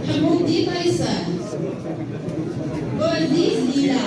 حمودي قيصر، بورديس ليلى.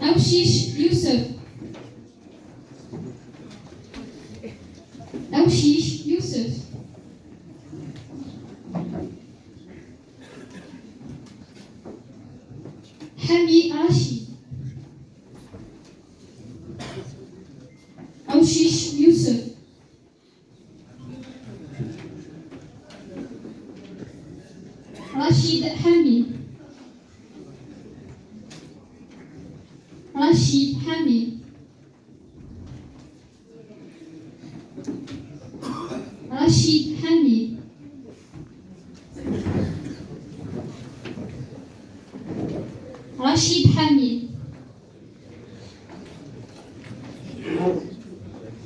أوشيش يوسف، أوشيش يوسف. حمي رشيد، أوشيش يوسف. رشيد حمي، رشيد حمي. رشيد حمي. رشيد حمي.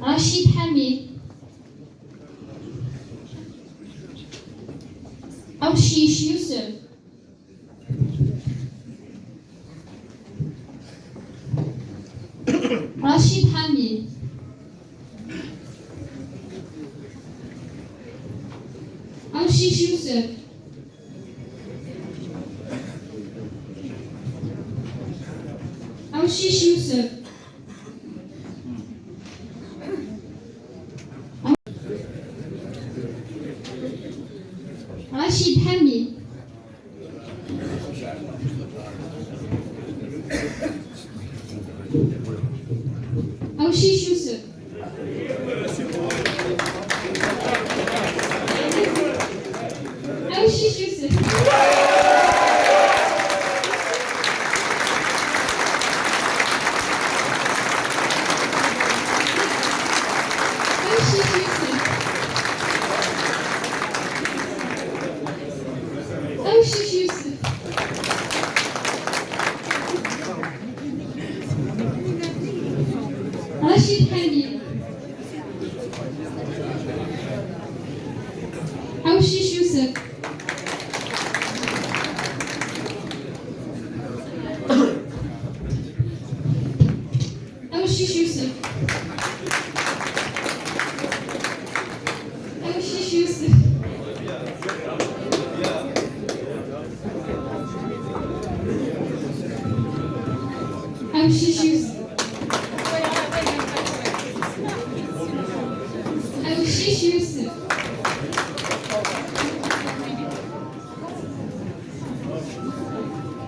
رشيد حمي. أوشيش يوسف. رشيد حمي. أوشيش يوسف. أوشيش يوسف. رشيد حمي. أوشيش يوسف. أوشيش يوسف. أوشيش يوسف. رشيد حميد أوشيش يوسف أوشيش يوسف أوشيش يوسف أوشيش يوسف أوشيش يوسف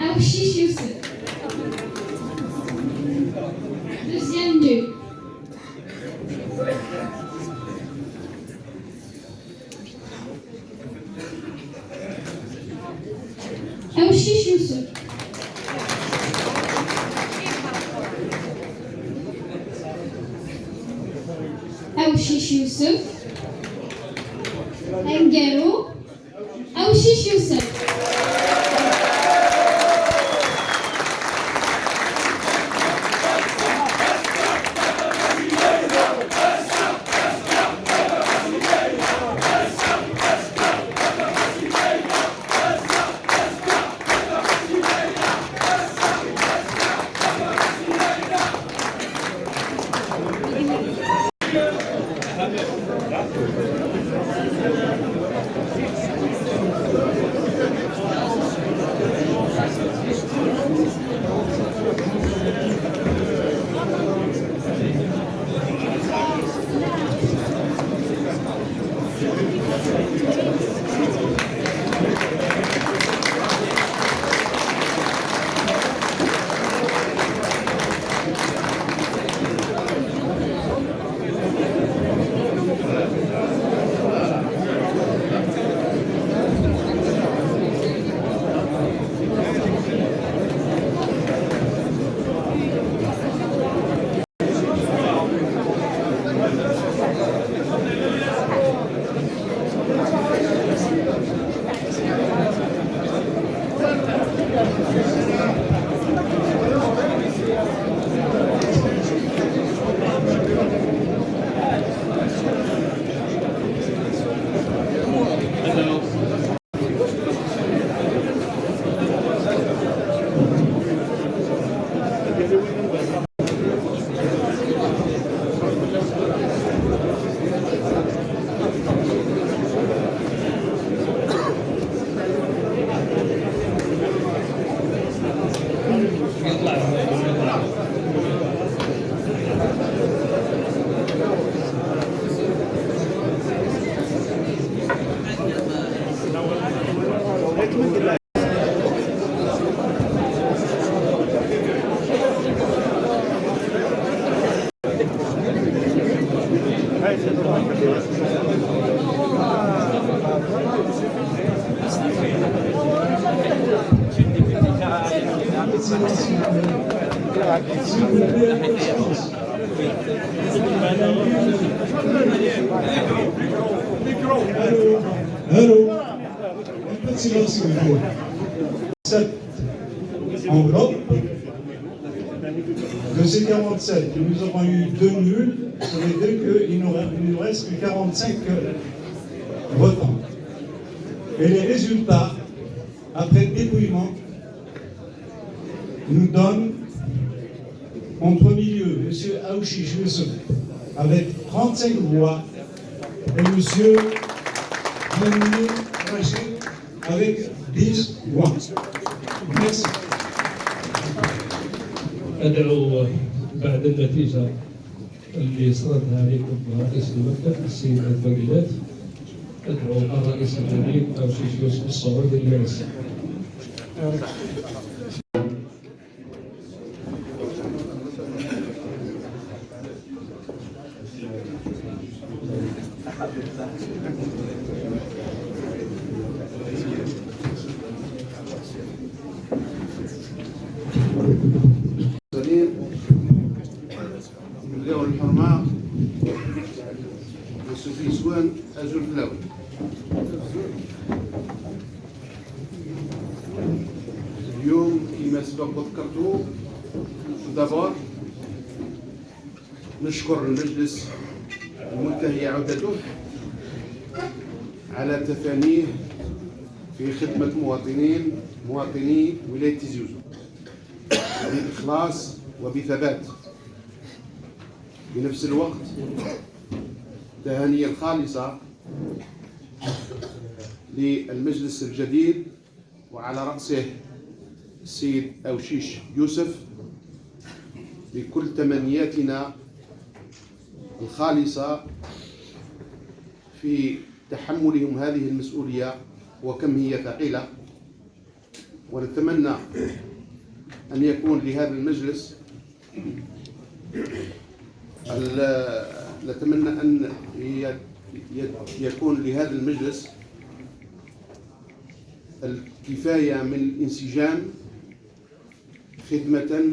أوشيش يوسف Deuxième deux. أوشيش يوسف أوشيش يوسف أنجارو أوشيش يوسف Allô, un peu de silence s'il vous plaît. Cette enveloppe, de ces 47, nous avons eu 2 nuls, ça veut dire qu'il nous reste que 45 votants. Et les résultats, après dépouillement, nous donnent en premier lieu M. Aouchiche Youssef avec 35 voix et M. Hamid Rachid avec 10 voix. Merci. أدعو بعد النتيجة اللي صدرها عليكم رئيس المكتب السيد الفقيدات أدعو الرئيس الجديد أوشيش يوسف الصعود للرئاسة. له الحرمة وسفي سوان أجل فلاوي اليوم كما سبق وذكرتوا دابور نشكر المجلس المنتهي عودته على تفانيه في خدمة مواطني ولاية تيزي وزو بإخلاص وبثبات. بنفس الوقت تهاني الخالصة للمجلس الجديد وعلى رأسه السيد أوشيش يوسف بكل تمنياتنا الخالصة في تحملهم هذه المسؤولية وكم هي ثقيلة. ونتمنى أن يكون لهذا المجلس نتمنى أن يكون لهذا المجلس الكفاية من الانسجام خدمة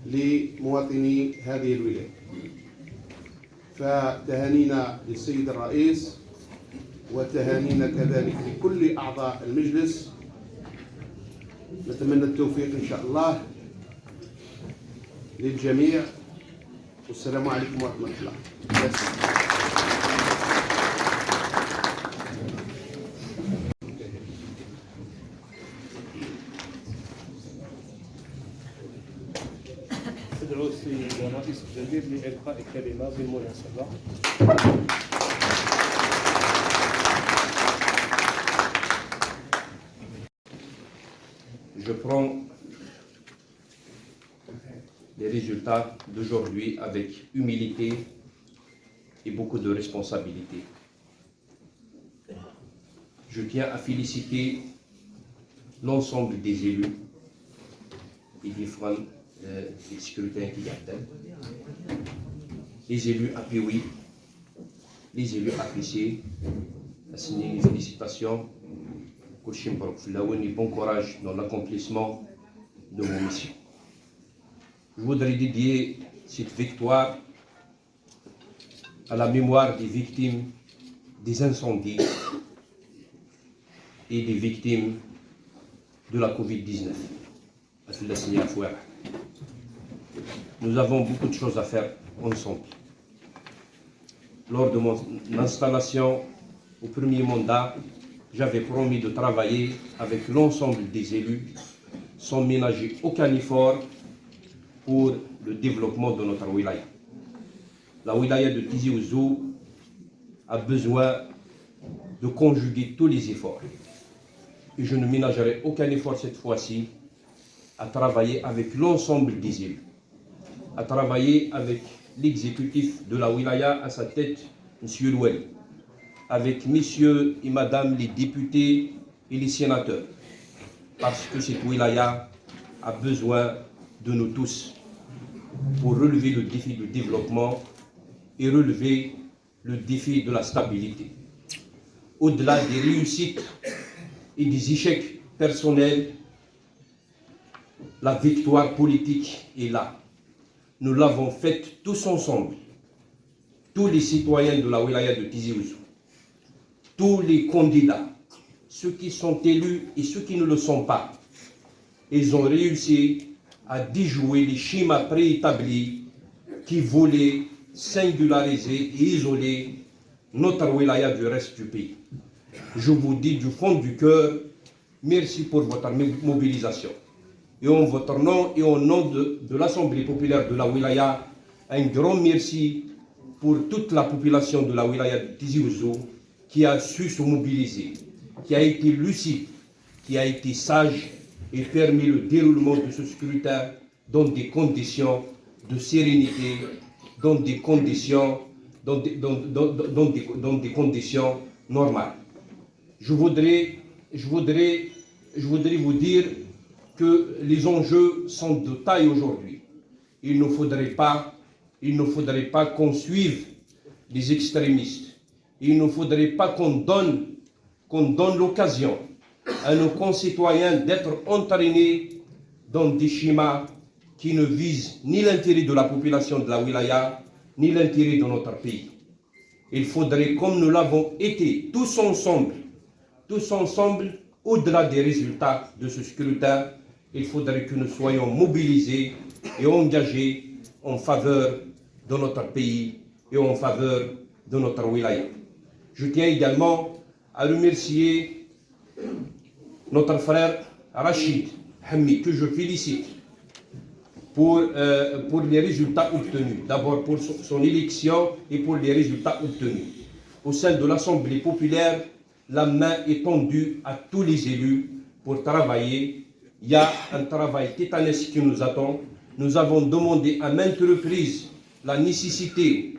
لمواطني هذه الولاية. فتهانينا للسيد الرئيس وتهانينا كذلك لكل أعضاء المجلس. نتمنى التوفيق إن شاء الله للجميع، والسلام عليكم ورحمة الله. أدعو السيد الرئيس الجديد لإلقاء كلمة بالمناسبة. Je prends les résultats d'aujourd'hui avec humilité et beaucoup de responsabilité. Je tiens à féliciter l'ensemble des élus et des femmes des scrutins qui attendent, les élus appuyés, les élus appréciés, à signer les félicitations. Et bon courage dans l'accomplissement de mon mission. Je voudrais dédier cette victoire à la mémoire des victimes des incendies et des victimes de la Covid-19. Nous avons beaucoup de choses à faire ensemble. Lors de mon installation au premier mandat, j'avais promis de travailler avec l'ensemble des élus sans ménager aucun effort pour le développement de notre wilaya. La wilaya de Tizi Ouzou a besoin de conjuguer tous les efforts. Et je ne ménagerai aucun effort cette fois-ci à travailler avec l'ensemble des élus, à travailler avec l'exécutif de la wilaya à sa tête, M. Loueli, avec messieurs et madame les députés et les sénateurs, parce que cette wilaya a besoin de nous tous pour relever le défi du développement et relever le défi de la stabilité. Au-delà des réussites et des échecs personnels, la victoire politique est là. Nous l'avons faite tous ensemble, tous les citoyens de la wilaya de Tizi Ouzou. Tous les candidats, ceux qui sont élus et ceux qui ne le sont pas, ils ont réussi à déjouer les schémas préétablis qui voulaient singulariser et isoler notre wilaya du reste du pays. Je vous dis du fond du cœur, merci pour votre mobilisation. Et en votre nom et au nom de l'Assemblée populaire de la wilaya, un grand merci pour toute la population de la wilaya de Tizi Ouzou qui a su se mobiliser, qui a été lucide, qui a été sage et permis le déroulement de ce scrutin dans des conditions de sérénité, dans des conditions normales. Je voudrais vous dire que les enjeux sont de taille aujourd'hui. Il ne faudrait pas qu'on suive les extrémistes. Il ne faudrait pas qu'on donne l'occasion à nos concitoyens d'être entraînés dans des schémas qui ne visent ni l'intérêt de la population de la wilaya, ni l'intérêt de notre pays. Il faudrait, comme nous l'avons été tous ensemble, au-delà des résultats de ce scrutin, il faudrait que nous soyons mobilisés et engagés en faveur de notre pays et en faveur de notre wilaya. Je tiens également à remercier notre frère Rachid Hammi, que je félicite pour les résultats obtenus. D'abord pour son élection et pour les résultats obtenus. Au sein de l'Assemblée populaire, la main est tendue à tous les élus pour travailler. Il y a un travail titanesque qui nous attend. Nous avons demandé à maintes reprises la nécessité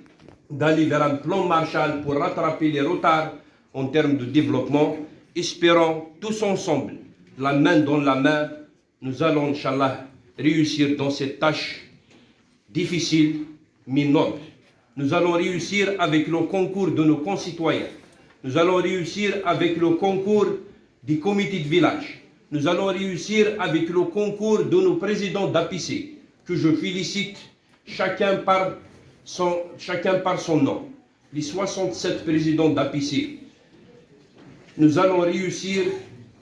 d'aller vers un plan Marshall pour rattraper les retards en termes de développement. Espérons tous ensemble, la main dans la main, nous allons, Inch'Allah, réussir dans cette tâche difficile mais noble. Nous allons réussir avec le concours de nos concitoyens. Nous allons réussir avec le concours des comités de village. Nous allons réussir avec le concours de nos présidents d'APC, que je félicite chacun par son nom. Les 67 présidents d'APC. Nous allons réussir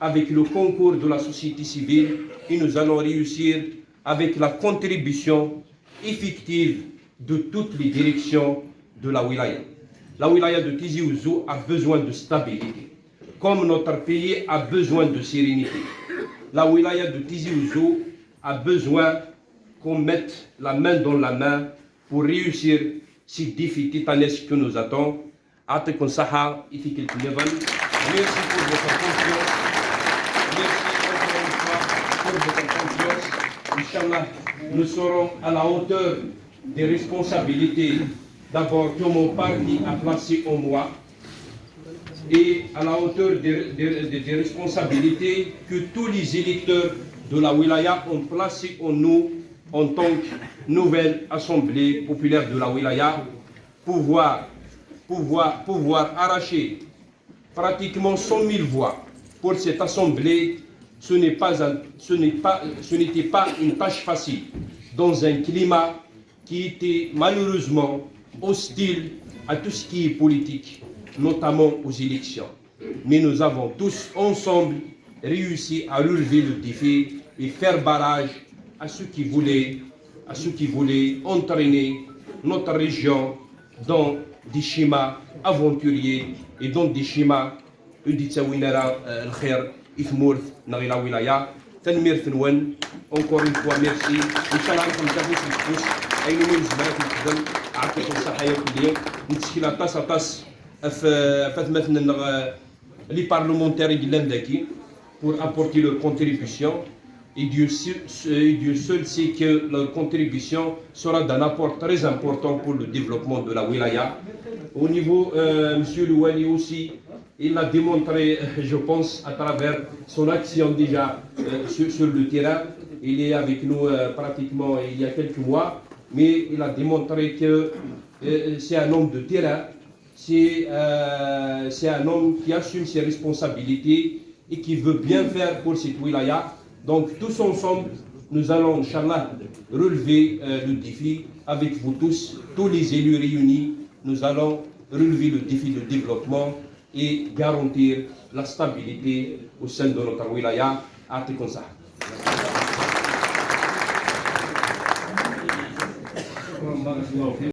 avec le concours de la société civile et nous allons réussir avec la contribution effective de toutes les directions de la wilaya. La wilaya de Tizi Ouzou a besoin de stabilité, comme notre pays a besoin de sérénité. La wilaya de Tizi Ouzou a besoin qu'on mette la main dans la main pour réussir ces défis titanesques que nous attendons. Merci pour votre confiance. Merci encore une fois pour votre confiance. Inch'Allah, nous serons à la hauteur des responsabilités d'abord que mon parti a placé en moi et à la hauteur des responsabilités que tous les électeurs de la wilaya ont placé en nous en tant que nouvelle assemblée populaire de la wilaya, pouvoir arracher pratiquement 100 000 voix pour cette assemblée. Ce n'était pas une tâche facile dans un climat qui était malheureusement hostile à tout ce qui est politique, notamment aux élections. Mais nous avons tous ensemble réussi à relever le défi et faire barrage à ceux qui voulaient entraîner notre région dans des schémas aventuriers et dans des schémas encore une fois merci. Inch'Allah les parlementaires pour apporter leur contribution. Et Dieu seul sait que leur contribution sera d'un apport très important pour le développement de la wilaya. Au niveau, M. Louali aussi, il a démontré, je pense, à travers son action déjà sur le terrain. Il est avec nous pratiquement il y a quelques mois, mais il a démontré que c'est un homme de terrain, c'est un homme qui assume ses responsabilités et qui veut bien faire pour cette wilaya. Donc tous ensemble, nous allons, Inch'Allah, relever le défi avec vous tous les élus réunis. Nous allons relever le défi de développement et garantir la stabilité au sein de notre wilaya. Atikonsa.